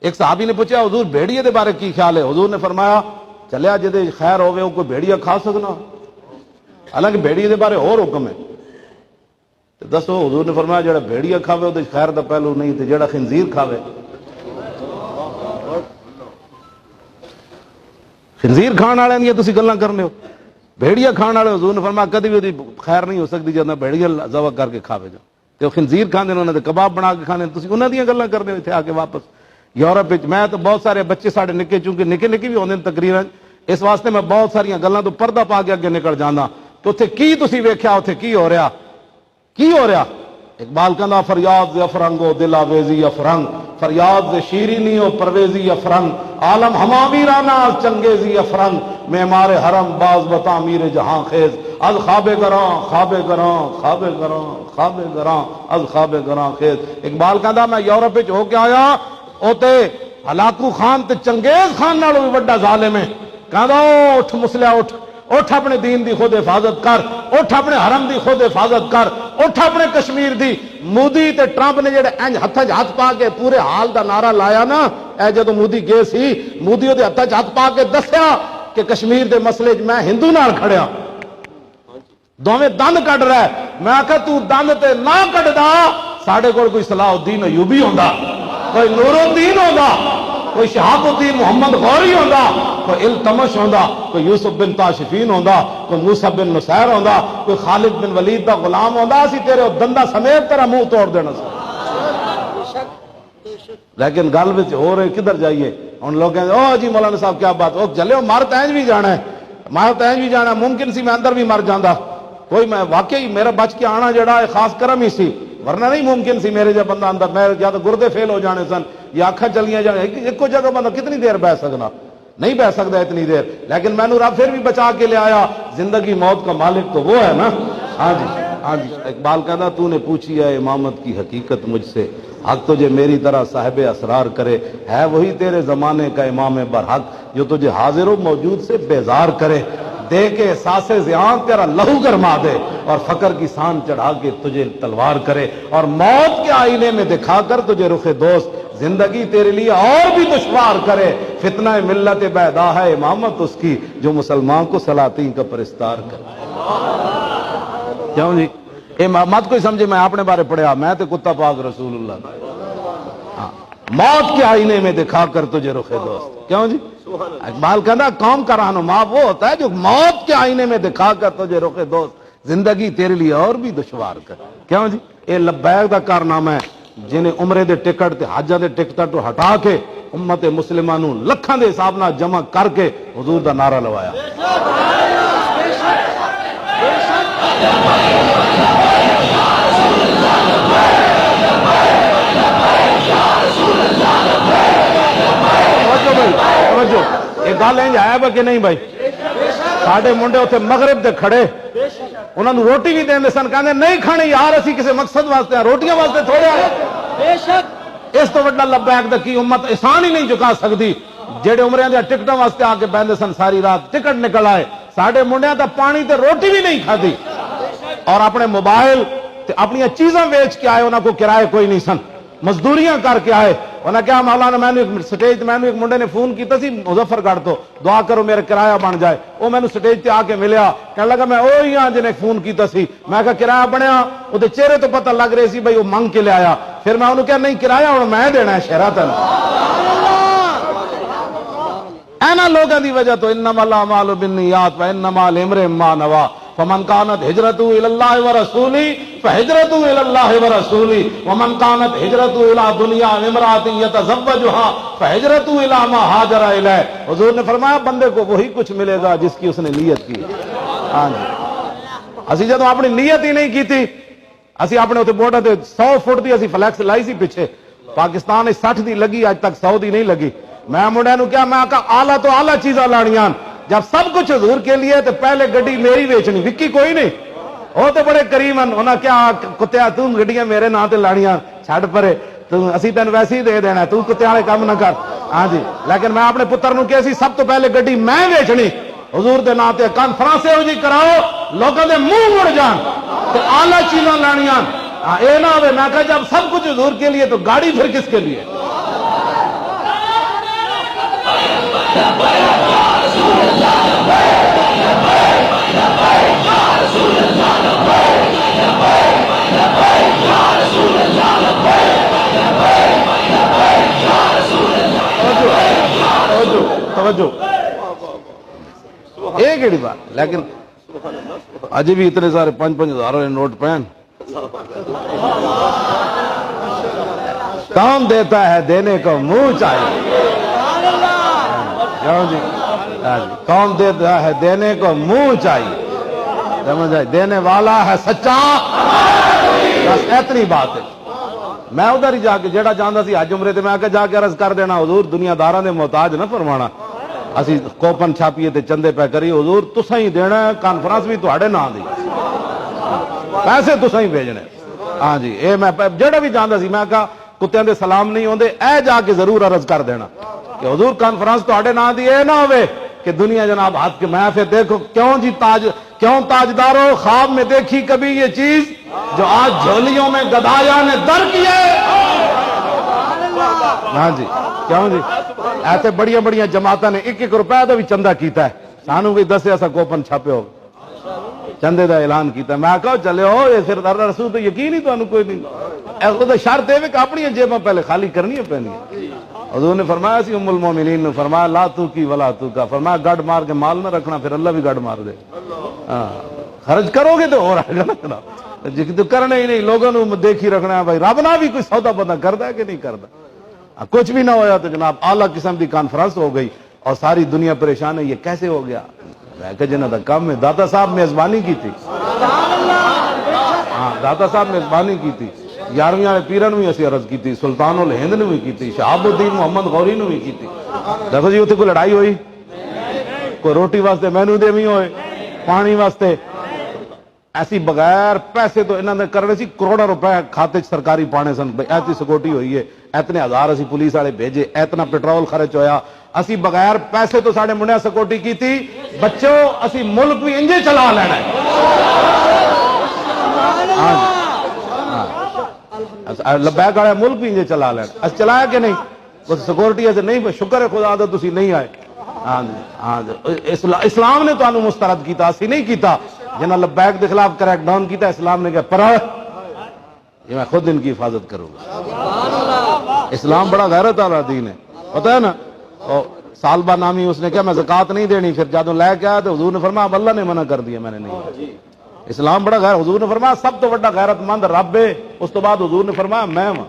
ایک صحابی نے پوچھا حضور بھیڑیے دے بارے کی خیال ہے؟ حضور نے فرمایا چلیا جدے خیر ہوئے وہ کوئی بھیڑیا کھا سکنا، حالانکہ بھیڑیے دے بارے اور حکم ہے۔ دسو حضور نے فرمایا جڑا بھیڑیا کھاوے وہ خیر دا پہلو نہیں تے جڑا خنزیر کھاوے۔ خنزیر کھان والے دیا تسی گلاں کرنے ہو، بھیڑیا کھان والے حضور نے فرمایا کدی بھی وہی خیر نہیں ہو سکتی جب بھیڑیا ذبح کر کے کھاوے جو تے وہ خنزیر کھاندے نے، انہاں دے کباب بنا کے کھانے، تسی انہاں دیاں گلاں کرنے اتھے آ کے واپس یورپ وچ۔ میں تو بہت سارے بچے ساڈے نکے چونکہ نکے بھی ہوندے نے تقریراں، اس واسطے میں بہت ساریاں گلاں تو پردہ پا کے اگے نکل جانا تو اتھے کی تسی ویکھیا اتھے کی ہو رہا کی ہو رہا۔ اقبال کہندا فریاد ز افرنگ و دل آویزی افرنگ، فریاد ز شیرینی و پرویزی افرنگ، عالم ہماویرانہ از چنگیزی افرنگ، معمار حرم باز بتعمیر جہاں خیز، از خواب گراں خواب گراں خواب گراں خواب گراں از خواب گراں خیز۔ اقبال کہندا میں یورپ وچ ہو کے آیا، اوتے ہلاکو خان تے چنگیز خان نالوں بھی بڑا ظالم ہے۔ کہندا اٹھ مسلح اٹھ، اٹھ اپنے دین دی خود حفاظت کر، اٹھ اپنے حرم دی خود حفاظت کر، اٹھ اپنے کشمیر دی۔ مودی تے ٹرمپ نے جڑے انج ہتھ ہاتھ پا کے پورے حال دا نعرہ لایا نا، اے جدوں مودی گئے سی، مودی دے ہتھ ہاتھ پا کے دسیا کہ کشمیر دے مسئلے میں ہندو نال کھڑیا، دوویں دند کڈ رہا ہے۔ میں آکھا تو دند تے نہ کڈدا، ساڈے کول کوئی صلاح الدین ایوبی ہوندا، کوئی نور الدین ہوندا، کوئی شہاب الدین محمد غوری ہوندا، کوئی التمش ہوندا، کوئی یوسف بن تاشفین ہوندا، کوئی موسیٰ بن نصیر ہوندا، کوئی خالد بن ولید دا غلام ہوندا، اسی تیرے دندا سمیت تیرا منہ توڑ دینا سی۔ لیکن گل وچ ہو رہے کدھر جائیے، ان لوگ کہتے او جی مولانا صاحب کیا بات، او چلے مر تینج بھی جانا ہے، مر تینج بھی جانا ہے، ممکن سی میں اندر بھی مر جاندا، کوئی میں واقعی میرا بچ کے آنا جڑا ہے خاص کرم ہی سی، ورنہ نہیں ممکن سی میرے جب بندہ اندر، میں یا تو گردے فیل ہو جانے سن یا اکھاں چلیاں جانے، ایک کو جگہ بندہ کتنی دیر بہ سکنا، نہیں بہ سکتا اتنی دیر، لیکن میں نے رب پھر بھی بچا کے لے آیا۔ زندگی موت کا مالک تو وہ ہے نا۔ ہاں جی ہاں جی۔ اقبال کہتا تو نے پوچھی ہے امامت کی حقیقت مجھ سے، حق تجھے میری طرح صاحب اسرار کرے، ہے وہی تیرے زمانے کا امام برحق جو تجھے حاضر و موجود سے بیزار کرے، دے کے احساس زیان تیرا لہو گرما دے اور فقر کی سان چڑھا کے تجھے تلوار کرے، اور موت کے آئینے میں دکھا کر تجھے رخ دوست زندگی تیرے لیے اور بھی دشوار کرے، فتنہ ملت بیدا ہے امامت اس کی جو مسلمان کو سلاطین کا پرستار کرے۔ کیوں جی مت کوئی سمجھے میں اپنے بارے پڑھیا، میں تے کتا پاک رسول اللہ، ہاں موت کے آئینے میں دکھا کر تجھے رخ دوست۔ کیوں جی اقبال کہنا قوم کا رہنما وہ ہوتا ہے جو موت کے آئینے میں دکھا کر تجھے رخ دوست زندگی تیرے لیے اور بھی دشوار کر۔ کیوں جی اے لبیک دا کارنامہ ہے جنہیں عمرے دے ٹکٹ تے حجہ دے ٹکٹ تو ہٹا کے امت مسلمہ نو لکھاں دے حساب نہ جمع کر کے حضور دا نعرہ لوایا۔ ایک گل انج ہے کہ نہیں بھائی، ساڈے منڈے اتنے مغرب دے کھڑے، انہوں نے روٹی بھی دیں سن، کہتے نہیں کھانی یار اسی کسی مقصد واسطے ہیں، روٹیاں واسطے تھوڑے آئے۔ اس تو وڈا لبیک دا کی امت احسان ہی نہیں چکا سکتی، جہے عمریاں دے ٹکٹاں واسطے آ کے بہندے سن ساری رات، ٹکٹ نکل آئے، ساڈے منڈیاں تا پانی تے روٹی بھی نہیں کھادی، اور اپنے موبائل تے اپنی چیزاں ویچ کے آئے، انہوں کو کرائے کوئی نہیں سن، مزدوریاں کر کے آئے۔ انہیں کیا مولانا میں نے سٹیج میں ایک منڈے نے فون کیتا سی مظفر گڑھ تو، دعا کرو میرا کرایہ بن جائے، وہ میں نے سٹیج تے آ کے ملیا، کہنے لگا میں وہی ہاں جنہیں فون کیتا سی، میں کہا کرایہ بنیا، وہ چہرے تو پتہ لگ رہی سی بھائی وہ منگ کے لے آیا، پھر میں انہوں کہا نہیں کرایہ ہوں میں دینا ہے شہراتن۔ اینا لوگوں دی وجہ تو انما الاعمال بالنیات وانما لامرئ ما نوى فمن كانت هجرته الى الله ورسوله فهجرته الى الله ورسوله ومن كانت هجرته الى دنيا وامرأة يتزوجها فهجرته الى ما هاجر اليه۔ حضور نے فرمایا بندے کو وہی کچھ ملے گا جس کی اس نے نیت کی۔ ہاں جی اسی جدوں اپنی نیت ہی نہیں کی تھی، اسی اپنے اتنے بورڈر تے 100 فٹ دی اسی فلیکس لائی سی پیچھے، پاکستان 60 دی لگی، اج تک 100 دی نہیں لگی۔ میں منڈے نو کیا، میں آقا اعلیٰ تو اعلیٰ چیزاں لانیاں، جب سب کچھ حضور کے لیے تو پہلے گڈی میری ویچنی، وکی کوئی نہیں، وہ تو بڑے کریم ہیں، انہاں کیا کتیا تم گڈیاں میرے نام تے لانیاں چھڈ پرے، اسی تین ویسے ہی دے دینا، تو کتے والے کام نہ کر۔ ہاں جی لیکن میں اپنے پتر نو کہ سی سب تو پہلے گڈی میں ویچنی، حضور دے نام تے کانفرنس ہو جی کراؤ، لوگوں دے منہ مڑ جان تے اعلیٰ چیزاں لانیاں، اے نہ ہوے میں کہا جب سب کچھ حضور کے لیے تو گاڑی پھر کس کے لیے؟ توجہ ایک ہی بات، لیکن اج بھی اتنے سارے 5,000 والے نوٹ پہن. کون دیتا ہے دینے کو منہ چاہیے. کون دیتا ہے دینے کو منہ چاہیے. سمجھ آئی؟ دینے والا ہے سچا. بس اتنی بات ہے. میں ادھر ہی جا کے جیڑا چاہتا سی حج عمرے تے میں جا کے عرض کر دینا حضور دنیا داراں دے محتاج نہ فرمانا. اسی کوپن چھاپیے تے چندے پہ کری حضور تساں ہی دینا ہے، کانفرنس بھی تہاڈے نام دی، پیسے تساں ہی بھیجنے. ہاں جی اے میں جیڑا بھی جاندا سی میں کہا کتےاں دے سلام نہیں ہوندے، اے جا کے ضرور عرض کر دینا کہ حضور کانفرنس تہاڈے نام دی اے نہ ہوئے کہ دنیا جناب ہاتھ کے میں پھر دیکھو کیوں تاجداروں خواب میں دیکھی کبھی یہ چیز جو آج جھولیوں میں گدایا نے در کیے. ہاں جی کیوں جی ایسے بڑیاں بڑیاں جماعتاں نے 1-1 روپے دا بھی چندہ کیتا ہے. سانو بھی دسیا سا کوپن چھاپے ہو چندے دا اعلان کیتا. میں کہا چلے ہو یہ پھر اللہ رسول تو یقین ہی تانوں کوئی نہیں. ایسا تو شرط ہے کہ اپنی جیباں پہلے خالی کرنی پینی. حضور نے فرمایا سی ام المومنین نے فرمایا لا تو کی ولا تو کا، فرمایا گڑ مار کے مال نہ رکھنا پھر اللہ بھی گڑ مار دے. ہاں خرچ کرو گے تو ہو رہے گا نا، تو کرنا ہی نہیں. لوگوں نے دیکھی رکھنا ہے بھائی رب نہ بھی کوئی سودا پتا کرتا ہے کہ نہیں کرتا. کچھ بھی نہ ہوا تو جناب اعلیٰ قسم کی کانفرنس ہو گئی اور ساری دنیا پریشان ہے یہ کیسے ہو گیا. میں کہ جنہاں دا کام ہے داتا صاحب میزبانی کی تھی. ہاں داتا صاحب میزبانی کی تھی. 11ویں والے پیرن بھی اسی عرض کی تھی، سلطان الہند نے بھی کی تھی، شہاب الدین محمد غوری نے بھی کی تھی. دیکھو جی اتنے کوئی لڑائی ہوئی، کوئی روٹی واسطے مینو دے بھی ہوئے، پانی واسطے ایسی بغیر پیسے تو انہوں نے کرنے سی کروڑوں روپے کھاتے سرکاری پانے سن. ایسی سکوٹی ہوئی ہے، اتنے ہزار اسی پولیس والے بھیجے، اتنا پیٹرول خرچ ہویا، اسی بغیر پیسے تو ساڑھے منڈیا سکوٹی کی تھی. بچوں اسی ملک بھی انجے چلا لینا ہے. لبیک والے ملک بھی انجے چلا لینا. اس چلایا کہ نہیں؟ اس سکورٹی سے نہیں، شکر ہے خدا دا تسی نہیں آئے. ہاں اسلام نے تو مسترد کیتا، اسی نہیں کیتا. جنہاں لبیک کے خلاف کریک ڈاؤن کیتا اسلام نے کہا پر یہ میں خود ان کی حفاظت کروں گا. اسلام بڑا غیرت والا دین ہے، پتہ ہے نا. اور سالبہ نامی اس نے کہا میں زکوٰۃ نہیں دینی، پھر جادوں لے کے آیا تو حضور نے فرمایا اب اللہ نے منع کر دیا، میں نے نہیں. اسلام بڑا غیر، حضور نے فرمایا سب تو بڑا غیرت مند رب ہے. اس تو بعد حضور نے فرمایا میں ہوں.